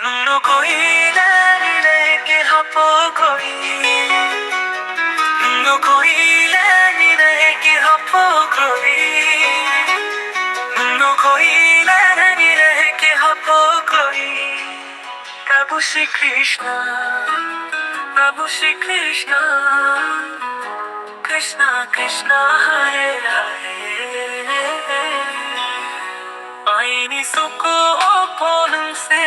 Nung khoi le keha khoi. Nung khoi le keha khoi. Nung khoi le keha khoi. Prabhu Sri Krishna, Prabhu Sri Krishna, Krishna Krishna Hare Hare. Aini sukho ponum se,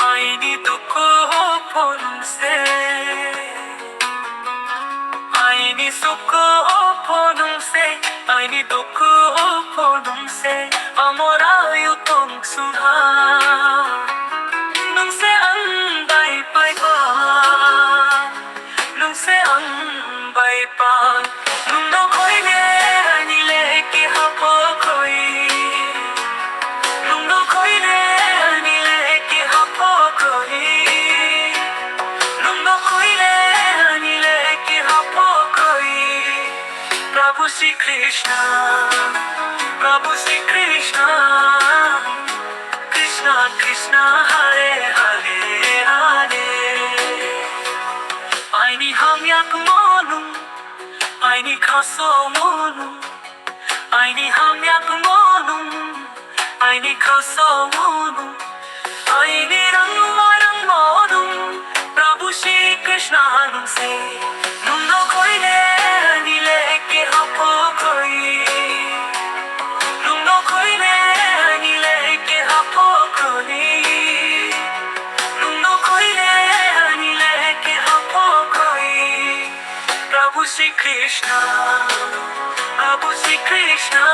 aini dukho ponum se, aini sukho ponum se, aini dukho ponum se, amorayu tum sudha. Nung se ang bay pai pa, nung se ang bay pa, nung no khoi le ani le ke ha po khoi. Nung no khoi le ani le ke ha po khoi. Nung no khoi le ani le ke ha po khoi. Prabhu Sri Krishna, Prabhu Sri Krishna, Krishna Krishna Hare Hare Hare. Aini hamyak monum, aini khaso monum, aini hamyak monum, aini khaso monum, aini rang monum. Prabhu Sri Krishna nung se, nung no khoi le ani le ke ha po khoi. Nung no khoi le ani le ke ha po khoi. Nung no khoi le ani le ke ha po khoi. Prabhu Sri Krishna, Prabhu Sri Krishna,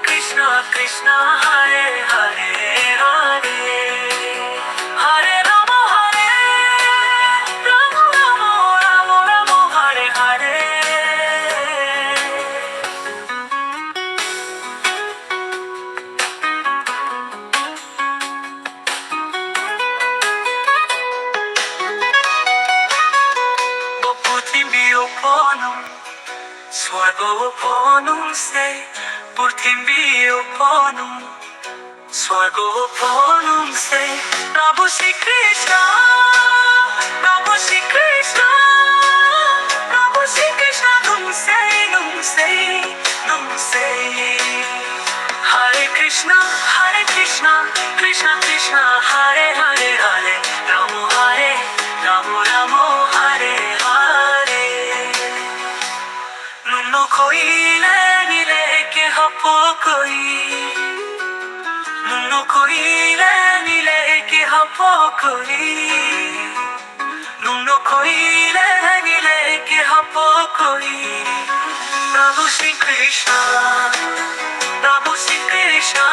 Krishna Krishna Hare Hare Hare. Hare Rama Hare Rama Rama Rama Rama Hare Hare. Purthimbi ponum, swargo ponum se. Purthimbi ponum, swargo ponum se. Prabhu Sri Krishna, Prabhu Sri Krishna, Prabhu Sri Krishna nung se, nung se, nung se. Hare Krishna, Krishna Krishna, Hare Hare Hare. Ramo Hare, Ramo Ramo Hare Hare. Nung no khoi le ni le ke ha po khoi. Nung no khoi le ni le ke ha po khoi. Nung no khoi le ni le ke ha po khoi. Prabhu Sri Krishna, Prabhu Sri Krishna,